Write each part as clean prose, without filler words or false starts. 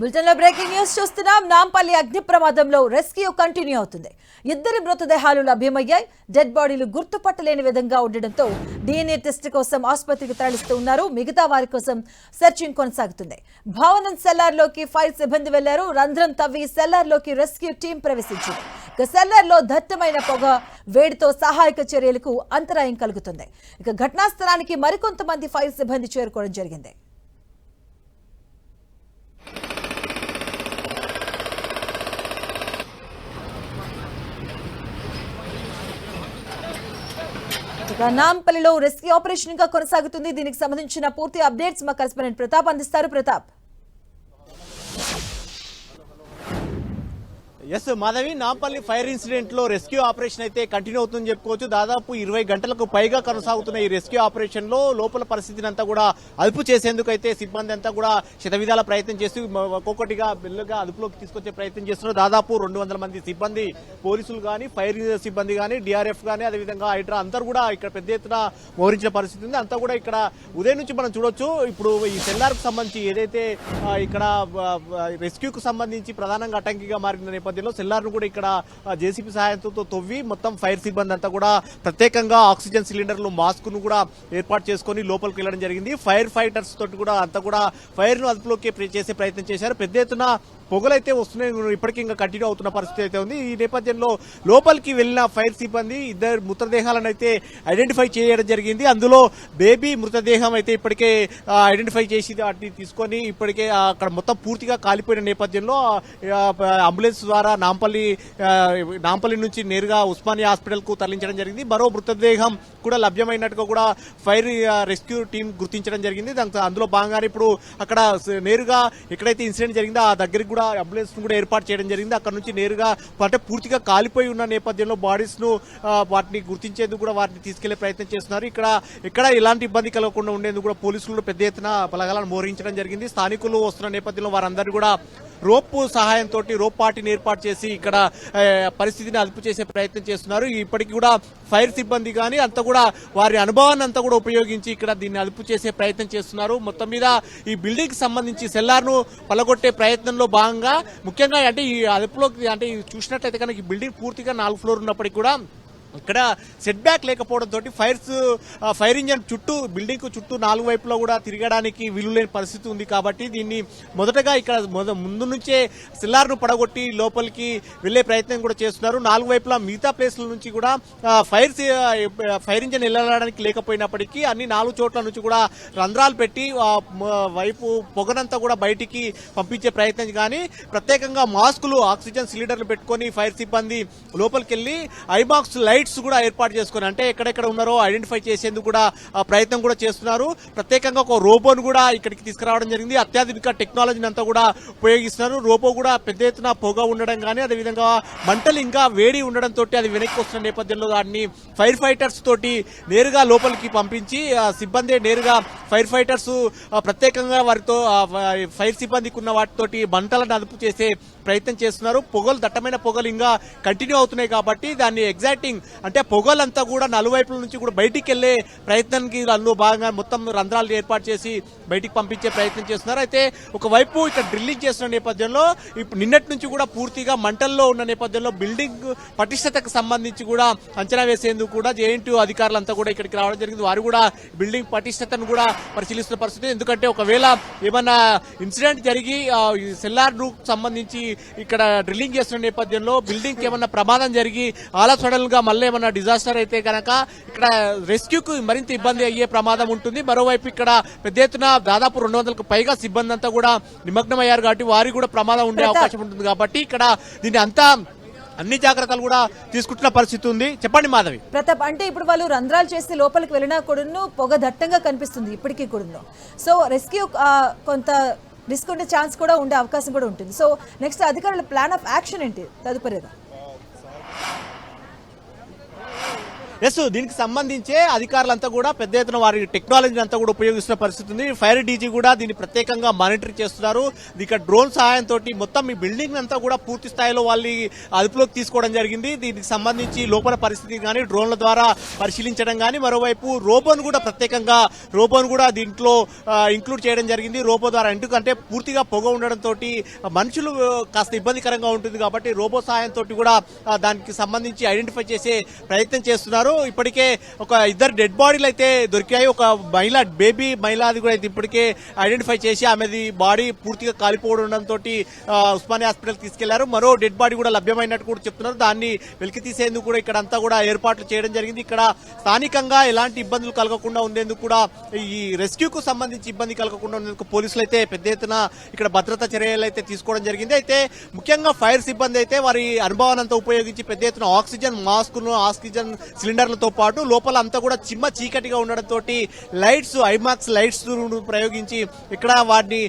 బులెటిన్లో breaking news చూస్తున్నాం. నాంపల్లి అగ్ని ప్రమాదంలో రెస్క్యూ కంటిన్యూ అవుతుంది. ఇద్దరి మృతదేహాలు లభ్యమయ్యాయి. డెడ్ బాడీలు గుర్తుపట్టలేని విధంగా ఉండడంతో DNA టెస్ట్ కోసం ఆసుపత్రికి తరలిస్తూ ఉన్నారు. మిగతా వారి కోసం సెర్చింగ్ కొనసాగుతుంది. భవనం సెల్లార్లోకి ఫైర్ సిబ్బంది వెళ్లారు. రంధ్రం తవ్వి సెల్లార్లోకి రెస్క్యూ టీం ప్రవేశించింది. ఇక సెల్లార్లో దట్టమైన పొగ వేడితో సహాయక చర్యలకు అంతరాయం కలుగుతుంది. ఇక ఘటనా స్థలానికి మరికొంతమంది ఫైర్ సిబ్బంది చేరుకోవడం జరిగింది. నాంపల్లిలో రెస్క్యూ ఆపరేషన్ ఇంకా కొనసాగుతుంది. దీనికి సంబంధించిన పూర్తి అప్డేట్స్ మా కరెస్పాండెంట్ ప్రతాప్ అందిస్తారు. Pratap. Yes Madhavi, Nampally fire incident లో రెస్క్యూ ఆపరేషన్ అయితే కంటిన్యూ అవుతుందని చెప్పుకోవచ్చు. దాదాపు 20 గంటలకు పైగా కొనసాగుతున్న ఈ రెస్క్యూ ఆపరేషన్ లో లోపల పరిస్థితిని అంతా కూడా అదుపు చేసేందుకు అయితే సిబ్బంది అంతా కూడా శతవిధాల ప్రయత్నం చేస్తూ ఒక్కొక్కటిగా బిల్లుగా అదుపులోకి తీసుకొచ్చే ప్రయత్నం చేస్తున్నారు. దాదాపు 200 మంది సిబ్బంది, పోలీసులు గానీ, ఫైర్ సిబ్బంది గానీ, DRF గానీ, అదేవిధంగా హైడ్రా అందరూ కూడా ఇక్కడ పెద్ద ఎత్తున మోహరించిన పరిస్థితి ఉంది. అంతా కూడా ఇక్కడ ఉదయం నుంచి మనం చూడొచ్చు. ఇప్పుడు ఈ సెల్లార్ కు సంబంధించి ఏదైతే ఇక్కడ రెస్క్యూకు సంబంధించి ప్రధానంగా అటంకిగా మారిన నేపథ్యంలో సెల్లార్ ను కూడా ఇక్కడ JCB సహాయంతో తవ్వి మొత్తం ఫైర్ సిబ్బంది అంతా కూడా ప్రత్యేకంగా ఆక్సిజన్ సిలిండర్లు, మాస్క్ ను కూడా ఏర్పాటు చేసుకుని లోపలికి వెళ్లడం జరిగింది. ఫైర్ ఫైటర్స్ తోటి కూడా అంతా కూడా ఫైర్ ను అదుపులోకి చేసే ప్రయత్నం చేశారు. పెద్ద ఎత్తున పొగలైతే వస్తున్నాయి, ఇప్పటికీ ఇంకా కంటిన్యూ అవుతున్న పరిస్థితి అయితే ఉంది. ఈ నేపథ్యంలో లోపలికి వెళ్లిన ఫైర్ సిబ్బంది ఇద్దరు మృతదేహాలను అయితే ఐడెంటిఫై చేయడం జరిగింది. అందులో బేబీ మృతదేహం అయితే ఇప్పటికే ఐడెంటిఫై చేసి వాటిని తీసుకొని ఇప్పటికే అక్కడ మొత్తం పూర్తిగా కాలిపోయిన నేపథ్యంలో అంబులెన్స్ ద్వారా నాంపల్లి నుంచి నేరుగా ఉస్మానియా హాస్పిటల్ కు తరలించడం జరిగింది. మరో మృతదేహం కూడా లభ్యమైనట్టుగా కూడా ఫైర్ రెస్క్యూ టీం గుర్తించడం జరిగింది. అందులో భాగంగానే ఇప్పుడు అక్కడ నేరుగా ఎక్కడైతే ఇన్సిడెంట్ జరిగిందో ఆ దగ్గరికి కూడా అంబులెన్స్ ను కూడా ఏర్పాటు చేయడం జరిగింది. అక్కడ నుంచి నేరుగా అంటే పూర్తిగా కాలిపోయి ఉన్న నేపథ్యంలో బాడీస్ ను వాటిని గుర్తించేందుకు కూడా వాటిని తీసుకెళ్లే ప్రయత్నం చేస్తున్నారు. ఇక్కడ ఎలాంటి ఇబ్బంది కలగకుండా ఉండేందుకు కూడా పోలీసులు పెద్ద ఎత్తున బలగాలను మోహరించడం జరిగింది. స్థానికులు వస్తున్న నేపథ్యంలో వారందరూ కూడా రోప్ సహాయంతో రోప్ పార్టీని ఏర్పాటు చేసి ఇక్కడ పరిస్థితిని అదుపు చేసే ప్రయత్నం చేస్తున్నారు. ఇప్పటికీ కూడా ఫైర్ సిబ్బంది కానీ అంతా కూడా వారి అనుభవాన్ని అంతా కూడా ఉపయోగించి ఇక్కడ దీన్ని అదుపు చేసే ప్రయత్నం చేస్తున్నారు. మొత్తం మీద ఈ బిల్డింగ్ కి సంబంధించి సెల్లార్ ను పలగొట్టే ప్రయత్నంలో భాగంగా ముఖ్యంగా అంటే ఈ అదుపులోకి అంటే చూసినట్లయితే కనుక ఈ బిల్డింగ్ పూర్తిగా 4 ఫ్లోర్ ఉన్నప్పటికీ కూడా ఇక్కడ సెట్ బ్యాక్ లేకపోవడంతో ఫైర్ ఇంజన్ చుట్టూ బిల్డింగ్ కు చుట్టూ 4 వైపులా కూడా తిరగడానికి వీలు లేని పరిస్థితి ఉంది. కాబట్టి దీన్ని మొదటగా ఇక్కడ ముందు నుంచే సెల్లార్ ను పడగొట్టి లోపలికి వెళ్లే ప్రయత్నం కూడా చేస్తున్నారు. 4 వైపులా మిగతా ప్లేస్ల నుంచి కూడా ఫైర్ ఇంజన్ వెళ్ళడానికి లేకపోయినప్పటికీ అన్ని 4 చోట్ల నుంచి కూడా రంధ్రాలు పెట్టి వైపు పొగనంతా కూడా బయటికి పంపించే ప్రయత్నం కానీ ప్రత్యేకంగా మాస్కులు, ఆక్సిజన్ సిలిండర్లు పెట్టుకుని ఫైర్ సిబ్బంది లోపలికి వెళ్లి ఐబాక్స్ లైట్స్ కూడా ఏర్పాటు చేసుకుని అంటే ఎక్కడెక్కడ ఉన్నారో ఐడెంటిఫై చేసేందుకు కూడా ప్రయత్నం కూడా చేస్తున్నారు. ప్రత్యేకంగా ఒక రోబోను కూడా ఇక్కడికి తీసుకురావడం జరిగింది. అత్యాధునిక టెక్నాలజీని అంతా కూడా ఉపయోగిస్తున్నారు. రోబో కూడా పెద్ద ఎత్తున పొగ ఉండడం కానీ అదేవిధంగా మంటలు ఇంకా వేడి ఉండడంతో అది వెనక్కి వస్తున్న నేపథ్యంలో దాన్ని ఫైర్ ఫైటర్స్ తోటి నేరుగా లోపలికి పంపించి సిబ్బంది నేరుగా ఫైర్ ఫైటర్స్ ప్రత్యేకంగా వారితో ఫైర్ సిబ్బందికి ఉన్న వాటితోటి మంటలను అదుపు చేసే ప్రయత్నం చేస్తున్నారు. పొగలు, దట్టమైన పొగలు ఇంకా కంటిన్యూ అవుతున్నాయి కాబట్టి దాన్ని ఎగ్జాక్టింగ్ అంటే పొగలంతా కూడా నలువైపుల నుంచి కూడా బయటికి వెళ్లే ప్రయత్నానికి అందులో భాగంగా మొత్తం రంధ్రాలు ఏర్పాటు చేసి బయటికి పంపించే ప్రయత్నం చేస్తున్నారు. అయితే ఒకవైపు ఇక్కడ డ్రిల్లింగ్ చేస్తున్న నేపథ్యంలో ఇప్పుడు నిన్నటి నుంచి కూడా పూర్తిగా మంటల్లో ఉన్న నేపథ్యంలో బిల్డింగ్ పటిష్టతకు సంబంధించి కూడా అంచనా వేసేందుకు కూడా JNTU అధికారులంతా కూడా ఇక్కడికి రావడం జరిగింది. వారు కూడా బిల్డింగ్ పటిష్టతను కూడా పరిశీలిస్తున్న పరిస్థితి. ఎందుకంటే ఒకవేళ ఏమన్నా ఇన్సిడెంట్ జరిగి సెల్లార్ ను సంబంధించి ఇక్కడ డ్రిల్లింగ్ చేస్తున్న నేపథ్యంలో బిల్డింగ్ ఏమన్నా ప్రమాదం జరిగి ఆల్ ఆఫ్ సడన్ గా మళ్ళీ ఏమన్నా డిజాస్టర్ అయితే కనుక ఇక్కడ రెస్క్యూకు మరింత ఇబ్బంది అయ్యే ప్రమాదం ఉంటుంది. మరోవైపు ఇక్కడ పెద్ద ఎత్తున దాదాపు 200కు పైగా సిబ్బంది అంతా కూడా నిమగ్నం అయ్యారు కాబట్టి వారికి కూడా ప్రమాదం ఉండే అవకాశం ఉంటుంది. కాబట్టి ఇక్కడ దీన్ని అంతా అన్ని జాగ్రత్తలు కూడా తీసుకుంటున్న పరిస్థితి ఉంది. చెప్పండి మాధవి. ప్రతాప్, అంటే ఇప్పుడు వాళ్ళు రంధ్రాలు చేసి లోపలికి వెళ్ళినా కూడా పొగ దట్టంగా కనిపిస్తుంది ఇప్పటికీ కూడా. సో రెస్క్యూ కొంత రిస్క్ ఉండే ఛాన్స్ కూడా ఉండే అవకాశం కూడా ఉంటుంది. సో నెక్స్ట్ అధికారుల ప్లాన్ ఆఫ్ యాక్షన్ ఏంటి తదుపరిగా? ఎస్, దీనికి సంబంధించే అధికారులంతా కూడా పెద్ద ఎత్తున వారి టెక్నాలజీని అంతా కూడా ఉపయోగిస్తున్న పరిస్థితి ఉంది. ఫైర్ డీజీ కూడా దీన్ని ప్రత్యేకంగా మానిటర్ చేస్తున్నారు. ఇక డ్రోన్ సహాయంతో మొత్తం ఈ బిల్డింగ్ అంతా కూడా పూర్తి స్థాయిలో వాళ్ళు అదుపులోకి తీసుకోవడం జరిగింది. దీనికి సంబంధించి లోపల పరిస్థితి కానీ డ్రోన్ల ద్వారా పరిశీలించడం కానీ, మరోవైపు రోబోను కూడా ప్రత్యేకంగా దీంట్లో ఇంక్లూడ్ చేయడం జరిగింది. రోబో ద్వారా ఎందుకంటే పూర్తిగా పొగ ఉండడంతో మనుషులు కాస్త ఇబ్బందికరంగా ఉంటుంది కాబట్టి రోబో సహాయంతో కూడా దానికి సంబంధించి ఐడెంటిఫై చేసే ప్రయత్నం చేస్తున్నారు. ఇప్పటికే ఒక ఇద్దరు డెడ్ బాడీలు అయితే దొరికాయి. ఒక బేబీ మహిళది కూడా అయితే ఇప్పటికే ఐడెంటిఫై చేసి ఆమెది బాడీ పూర్తిగా కాలిపోవడంతో ఉస్మానియా హాస్పిటల్ తీసుకెళ్లారు. మరో డెడ్ బాడీ కూడా లభ్యమైనట్టు కూడా చెప్తున్నారు. దాన్ని వెలికి తీసేందుకు కూడా ఇక్కడ అంతా కూడా ఏర్పాట్లు చేయడం జరిగింది. ఇక్కడ స్థానికంగా ఎలాంటి ఇబ్బందులు కలగకుండా ఉండేందుకు కూడా ఈ రెస్క్యూకు సంబంధించి ఇబ్బంది కలగకుండా ఉండేందుకు పోలీసులు అయితే పెద్ద ఎత్తున ఇక్కడ భద్రతా చర్యలు అయితే తీసుకోవడం జరిగింది. అయితే ముఖ్యంగా ఫైర్ సిబ్బంది అయితే వారి అనుభవానంతా ఉపయోగించి పెద్ద ఎత్తున ఆక్సిజన్ మాస్కును, ఆక్సిజన్ సిలిండర్లతో పాటు లోపల అంతా కూడా చిమ్మ చీకటిగా ఉండడంతో లైట్స్, ఐమాక్స్ లైట్స్ ప్రయోగించి ఇక్కడ వాటిని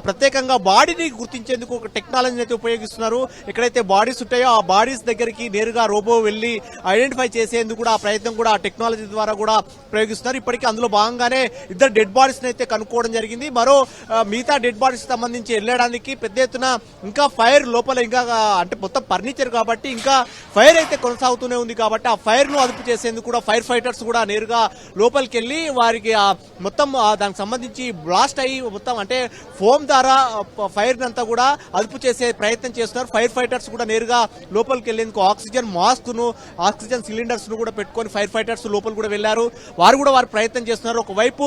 ప్రత్యేకంగా బాడీని గుర్తించేందుకు ఒక టెక్నాలజీని అయితే ఉపయోగిస్తున్నారు. ఎక్కడైతే బాడీస్ ఉంటాయో ఆ బాడీస్ దగ్గరికి నేరుగా రోబో వెళ్లి ఐడెంటిఫై చేసేందుకు కూడా ఆ ప్రయత్నం కూడా ఆ టెక్నాలజీ ద్వారా కూడా ప్రయోగిస్తున్నారు. ఇప్పటికీ అందులో భాగంగానే ఇద్దరు డెడ్ బాడీస్ అయితే కనుక్కోవడం జరిగింది. మరో మిగతా డెడ్ బాడీస్ సంబంధించి వెళ్ళడానికి పెద్ద ఎత్తున ఇంకా ఫైర్ లోపల ఇంకా అంటే మొత్తం ఫర్నిచర్ కాబట్టి ఇంకా ఫైర్ అయితే కొనసాగుతూనే ఉంది కాబట్టి ఆ ఫైర్ ను అదుపు చేసేందుకు కూడా ఫైర్ ఫైటర్స్ కూడా నేరుగా లోపలికి వెళ్లి వారికి మొత్తం దానికి సంబంధించి బ్లాస్ట్ అయ్యి మొత్తం అంటే ఫోమ్ ద్వారా ఫైర్ అంతా కూడా అదుపు చేసే ప్రయత్నం చేస్తున్నారు. ఫైర్ ఫైటర్స్ కూడా నేరుగా లోపలికి వెళ్లేందుకు ఆక్సిజన్ మాస్క్ ను, ఆక్సిజన్ సిలిండర్స్ ను కూడా పెట్టుకొని ఫైర్ ఫైటర్స్ లోపల కూడా వెళ్లారు. వారు కూడా ప్రయత్నం చేస్తున్నారు. ఒకవైపు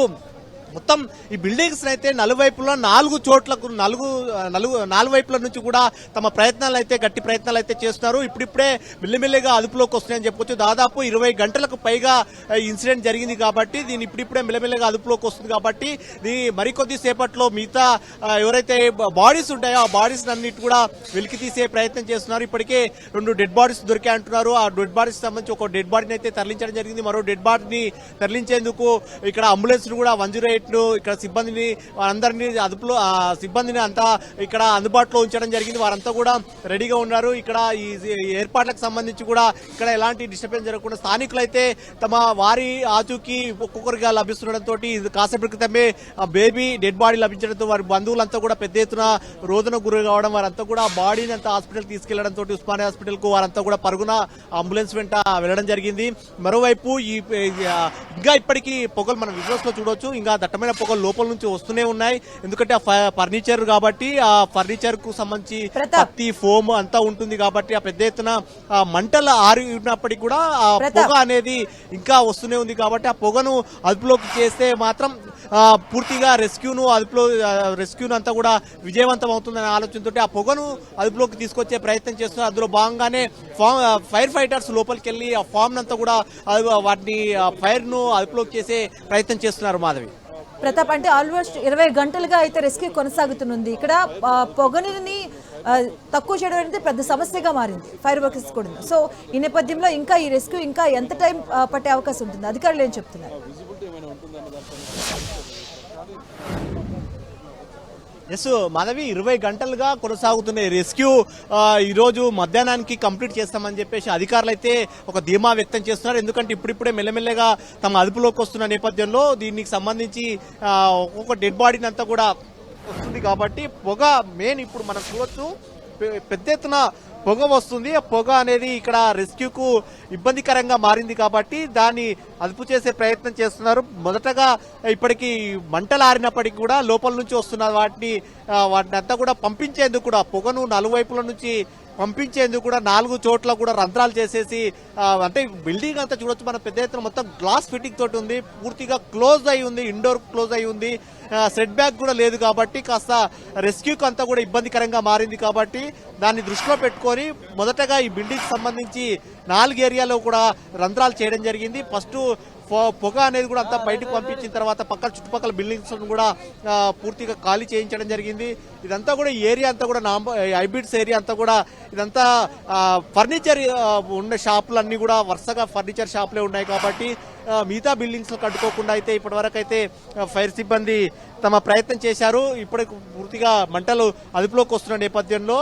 మొత్తం ఈ బిల్డింగ్స్ అయితే నలువైపులో 4 చోట్లకు నాలుగు వైపుల నుంచి కూడా తమ ప్రయత్నాలు అయితే గట్టి ప్రయత్నాలు అయితే చేస్తున్నారు. ఇప్పుడిప్పుడే మెల్లిమెల్లిగా అదుపులోకి వస్తున్నాయని చెప్పుకోవచ్చు. దాదాపు 20 గంటలకు పైగా ఇన్సిడెంట్ జరిగింది కాబట్టి దీన్ని ఇప్పుడిప్పుడే మెల్లమెల్లగా అదుపులోకి వస్తుంది కాబట్టి మరికొద్ది సేపట్లో మిగతా ఎవరైతే బాడీస్ ఉంటాయో ఆ బాడీస్ అన్నిటి కూడా వెలికి తీసే ప్రయత్నం చేస్తున్నారు. ఇప్పటికే 2 డెడ్ బాడీస్ దొరికాయి అంటున్నారు. ఆ డెడ్ బాడీస్ సంబంధించి ఒక డెడ్ బాడీని అయితే తరలించడం జరిగింది. మరో డెడ్ బాడీని తరలించేందుకు ఇక్కడ అంబులెన్స్ కూడా 108 ఇక్కడ సిబ్బందిని అందరినీ అదుపులో సిబ్బందిని అంతా ఇక్కడ అందుబాటులో ఉంచడం జరిగింది. వారంతా కూడా రెడీగా ఉన్నారు. ఇక్కడ ఈ ఏర్పాట్లకు సంబంధించి కూడా ఇక్కడ ఎలాంటి డిస్టర్బెన్స్ జరగకుండా స్థానికులు అయితే తమ వారి ఆచూకీ ఒక్కొక్కరిగా లభిస్తుండటంతో కాసేపటి క్రితమే బేబీ డెడ్ బాడీ లభించడంతో వారి బంధువులంతా కూడా పెద్ద ఎత్తున రోదన గురి కావడం, వారంతా కూడా బాడీని అంతా హాస్పిటల్ తీసుకెళ్లడంతో ఉస్మానియా హాస్పిటల్ కు వారంతా కూడా పరుగున అంబులెన్స్ వెంట వెళ్లడం జరిగింది. మరోవైపు ఇంకా ఇప్పటికీ పొగలు మనం విజువల్స్ లో చూడొచ్చు. ఇంకా దట్టమైన పొగలు లోపల నుంచి వస్తూనే ఉన్నాయి. ఎందుకంటే ఫర్నిచర్ కాబట్టి ఆ ఫర్నిచర్ కు సంబంధించి పత్తి ఫోమ్ అంతా ఉంటుంది కాబట్టి ఆ పెద్ద ఎత్తున మంటలు ఆరినప్పటికీ కూడా ఆ పొగ అనేది ఇంకా వస్తూనే ఉంది కాబట్టి ఆ పొగను అదుపులోకి చేస్తే మాత్రం పూర్తిగా రెస్క్యూను అంతా కూడా విజయవంతం అవుతుందనే ఆలోచనతో ఆ పొగను అదుపులోకి తీసుకొచ్చే ప్రయత్నం చేస్తున్నారు. అందులో భాగంగానే ఫైర్ ఫైటర్స్ లోపలికి వెళ్లి ఆ ఫామ్ అంతా కూడా వాటిని ఫైర్ ను అదుపులోకి చేసే ప్రయత్నం చేస్తున్నారు. మాధవి, ప్రతాప్, అంటే ఆల్మోస్ట్ 20 గంటలుగా అయితే రెస్క్యూ కొనసాగుతుంది. ఇక్కడ పొగని తక్కువ చేయడం అనేది పెద్ద సమస్యగా మారింది ఫైర్ వర్కర్స్ కూడా. సో ఈ నేపథ్యంలో ఇంకా ఈ రెస్క్యూ ఇంకా ఎంత టైం పట్టే అవకాశం ఉంటుంది? అధికారులు ఏం చెప్తున్నారు? ఎస్ మాధవి, 20 గంటలుగా కొనసాగుతున్న రెస్క్యూ ఈ రోజు మధ్యాహ్నానికి కంప్లీట్ చేస్తామని చెప్పేసి అధికారులు అయితే ఒక ధీమా వ్యక్తం చేస్తున్నారు. ఎందుకంటే ఇప్పుడిప్పుడే మెల్లమెల్లగా తమ అదుపులోకి వస్తున్న నేపథ్యంలో దీనికి సంబంధించి ఒక్కొక్క డెడ్ బాడీని అంతా కూడా వస్తుంది కాబట్టి పొగ మెయిన్ ఇప్పుడు మనం చూడొచ్చు పెద్ద ఎత్తున పొగ వస్తుంది. ఆ పొగ అనేది ఇక్కడ రెస్క్యూకు ఇబ్బందికరంగా మారింది కాబట్టి దాన్ని అదుపు చేసే ప్రయత్నం చేస్తున్నారు. మొదటగా ఇప్పటికీ మంటలు ఆరినప్పటికీ కూడా లోపల నుంచి వస్తున్న వాటిని అంతా కూడా పంపించేందుకు కూడా పొగను నలువైపుల నుంచి పంపించేందుకు కూడా 4 చోట్ల కూడా రంధ్రాలు చేసేసి అంటే బిల్డింగ్ అంతా చూడొచ్చు మనం పెద్ద ఎత్తున మొత్తం గ్లాస్ ఫిట్టింగ్ తోటి ఉంది. పూర్తిగా క్లోజ్ అయి ఉంది, ఇండోర్ క్లోజ్ అయి ఉంది. సెట్ బ్యాక్ కూడా లేదు కాబట్టి కాస్త రెస్క్యూకి అంతా కూడా ఇబ్బందికరంగా మారింది కాబట్టి దాన్ని దృష్టిలో పెట్టుకొని మొదటగా ఈ బిల్డింగ్ సంబంధించి 4 ఏరియాలో కూడా రంధ్రాలు చేయడం జరిగింది. ఫస్ట్ పొగ అనేది కూడా అంతా బయటకు పంపించిన తర్వాత చుట్టుపక్కల బిల్డింగ్స్ కూడా పూర్తిగా ఖాళీ చేయించడం జరిగింది. ఇదంతా కూడా ఏరియా అంతా కూడా హైబ్రిడ్స్ ఏరియా అంతా కూడా ఇదంతా ఫర్నిచర్ ఉన్న షాపులన్నీ కూడా వరుసగా ఫర్నిచర్ షాపులే ఉన్నాయి కాబట్టి మిగతా బిల్డింగ్స్ కట్టుకోకుండా అయితే ఇప్పటివరకు అయితే ఫైర్ సిబ్బంది తమ ప్రయత్నం చేశారు. ఇప్పటికి పూర్తిగా మంటలు అదుపులోకి వస్తున్న నేపథ్యంలో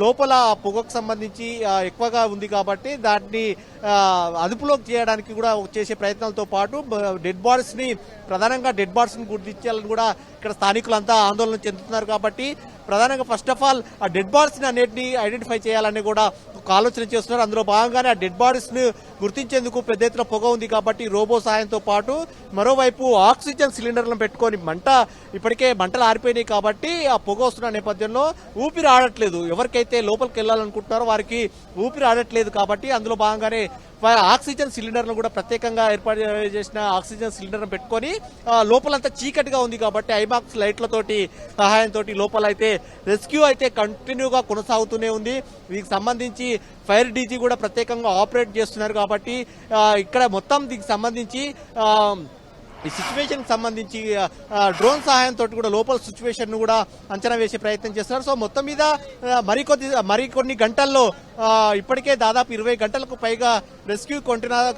లోపల పొగకు సంబంధించి ఎక్కువగా ఉంది కాబట్టి దాన్ని అదుపులోకి చేయడానికి కూడా చేసే ప్రయత్నాలతో పాటు ప్రధానంగా డెడ్ బాడీస్ ని గుర్తించాలని కూడా ఇక్కడ స్థానికులంతా ఆందోళన చెందుతున్నారు. కాబట్టి ప్రధానంగా ఫస్ట్ ఆఫ్ ఆల్ ఆ డెడ్ బాడీస్ ని అన్నిటిని ఐడెంటిఫై చేయాలని కూడా ఒక ఆలోచన చేస్తున్నారు. అందులో భాగంగానే ఆ డెడ్ బాడీస్ ని గుర్తించేందుకు పెద్ద ఎత్తున పొగ ఉంది కాబట్టి రోబో సహాయంతో పాటు మరోవైపు ఆక్సిజన్ సిలిండర్లను పెట్టుకొని ఇప్పటికే మంటలు ఆరిపోయినాయి కాబట్టి ఆ పొగ వస్తున్న నేపథ్యంలో ఊపిరి ఆడట్లేదు. ఎవరికైతే లోపలికి వెళ్ళాలనుకుంటున్నారో వారికి ఊపిరి ఆడట్లేదు కాబట్టి అందులో భాగంగానే ఆక్సిజన్ సిలిండర్ను కూడా ప్రత్యేకంగా ఏర్పాటు చేసిన ఆక్సిజన్ సిలిండర్ను పెట్టుకొని లోపలంతా చీకటిగా ఉంది కాబట్టి ఐమాక్స్ లైట్లతోటి సహాయంతో లోపల అయితే రెస్క్యూ అయితే కంటిన్యూగా కొనసాగుతూనే ఉంది. దీనికి సంబంధించి ఫైర్ డీజీ కూడా ప్రత్యేకంగా ఆపరేట్ చేస్తున్నారు కాబట్టి ఇక్కడ మొత్తం దీనికి సంబంధించి ఈ సిచ్యువేషన్ సంబంధించి డ్రోన్ సహాయంతో కూడా లోపల సిచ్యువేషన్ ను కూడా అంచనా వేసే ప్రయత్నం చేస్తున్నారు. సో మొత్తం మీద మరికొన్ని గంటల్లో ఇప్పటికే దాదాపు 20 గంటలకు పైగా రెస్క్యూ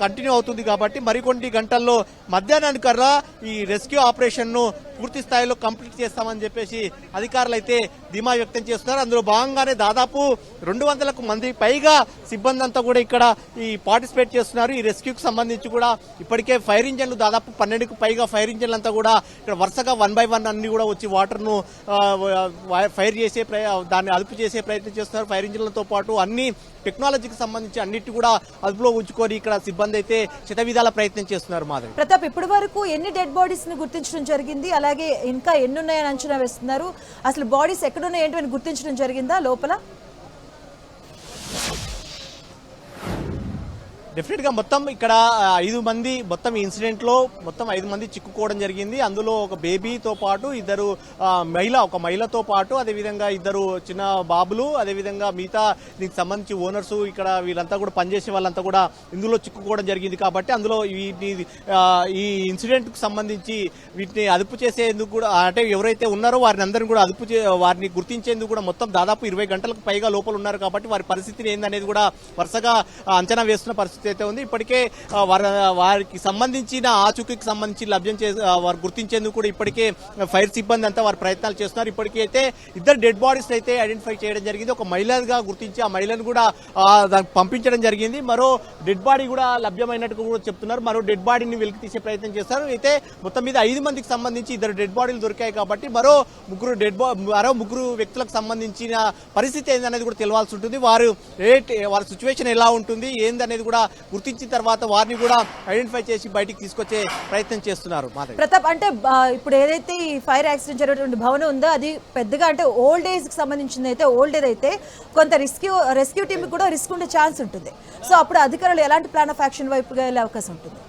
కంటిన్యూ అవుతుంది కాబట్టి మరికొన్ని గంటల్లో మధ్యాహ్నానికల్లా ఈ రెస్క్యూ ఆపరేషన్ ను పూర్తి స్థాయిలో కంప్లీట్ చేస్తామని చెప్పేసి అధికారులు అయితే ధీమా వ్యక్తం చేస్తున్నారు. అందులో భాగంగానే దాదాపు 200 మంది పైగా సిబ్బంది అంతా కూడా ఇక్కడ ఈ పార్టిసిపేట్ చేస్తున్నారు. ఈ రెస్క్యూకి సంబంధించి కూడా ఇప్పటికే ఫైర్ ఇంజన్లు దాదాపు 12కు పైగా ఫైర్ ఇంజన్లు అంతా కూడా ఇక్కడ వరుసగా 1 by 1 అన్ని కూడా వచ్చి వాటర్ ను ఫైర్ చేసే దాన్ని అదుపు చేసే ప్రయత్నం చేస్తున్నారు. ఫైర్ ఇంజన్లతో పాటు అన్ని టెక్నాలజీకి సంబంధించి అన్నిటి కూడా అదుపులో ఉంచుకొని ఇక్కడ సిబ్బంది అయితే శతవిధాల ప్రయత్నం చేస్తున్నారు. మాధవి, ప్రతాప్, ఇప్పటి వరకు ఎన్ని డెడ్ బాడీస్ ని గుర్తించడం జరిగింది, అలాగే ఇంకా ఎన్ని ఉన్నాయని అంచనా వేస్తున్నారు? అసలు బాడీస్ ఎక్కడున్నాయి ఏంటని గుర్తించడం జరిగిందా లోపల? డెఫినెట్ గా మొత్తం ఇక్కడ 5 మంది మొత్తం ఇన్సిడెంట్ లో మొత్తం 5 మంది చిక్కుకోవడం జరిగింది. అందులో ఒక బేబీతో పాటు ఇద్దరు ఒక మహిళతో పాటు అదేవిధంగా ఇద్దరు చిన్న బాబులు, అదేవిధంగా మిగతా దీనికి సంబంధించి ఓనర్స్ ఇక్కడ వీళ్ళంతా కూడా పనిచేసే వాళ్ళంతా కూడా ఇందులో చిక్కుకోవడం జరిగింది. కాబట్టి అందులో ఈ ఇన్సిడెంట్ కు సంబంధించి వీటిని అదుపు చేసేందుకు కూడా అంటే ఎవరైతే ఉన్నారో వారిని అందరినీ కూడా వారిని గుర్తించేందుకు కూడా మొత్తం దాదాపు 20 గంటలకు పైగా లోపల ఉన్నారు కాబట్టి వారి పరిస్థితిని ఏందనేది కూడా వరుసగా అంచనా వేస్తున్న పరిస్థితి అయితే ఉంది. ఇప్పటికే వారికి సంబంధించిన ఆచూకీకి సంబంధించి వారు గుర్తించేందుకు కూడా ఇప్పటికే ఫైర్ సిబ్బంది అంతా వారి ప్రయత్నాలు చేస్తున్నారు. ఇప్పటికే అయితే 2 డెడ్ బాడీస్ అయితే ఐడెంటిఫై చేయడం జరిగింది. ఒక మహిళగా గుర్తించి ఆ మహిళను కూడా దానికి పంపించడం జరిగింది. మరో డెడ్ బాడీ కూడా లభ్యమైనట్టు కూడా చెప్తున్నారు. మరో డెడ్ బాడీని వెలికి తీసే ప్రయత్నం చేస్తారు. అయితే మొత్తం మీద 5 మందికి సంబంధించి 2 డెడ్ బాడీలు దొరికాయి కాబట్టి మరో ముగ్గురు వ్యక్తులకు సంబంధించిన పరిస్థితి ఏందనేది కూడా తెలియాల్సి ఉంటుంది. వారి సిచ్యువేషన్ ఎలా ఉంటుంది ఏందనేది కూడా గుర్తించిన తర్వాత వారిని కూడా ఐడెంటిఫై చేసి బయటికి తీసుకొచ్చే ప్రయత్నం చేస్తున్నారు. ప్రతాప్, అంటే ఇప్పుడు ఏదైతే ఈ ఫైర్ యాక్సిడెంట్ జరిగినటువంటి భవనం ఉందో అది పెద్దగా అంటే ఓల్డ్ ఏజ్ కి సంబంధించింది అయితే అయితే కొంత రెస్క్యూ టీమ్ కూడా రిస్క్ ఉండే ఛాన్స్ ఉంటుంది. సో అప్పుడు అధికారులు ఎలాంటి ప్లాన్ ఆఫ్ యాక్షన్ వైపు వెళ్ళే అవకాశం ఉంటుంది?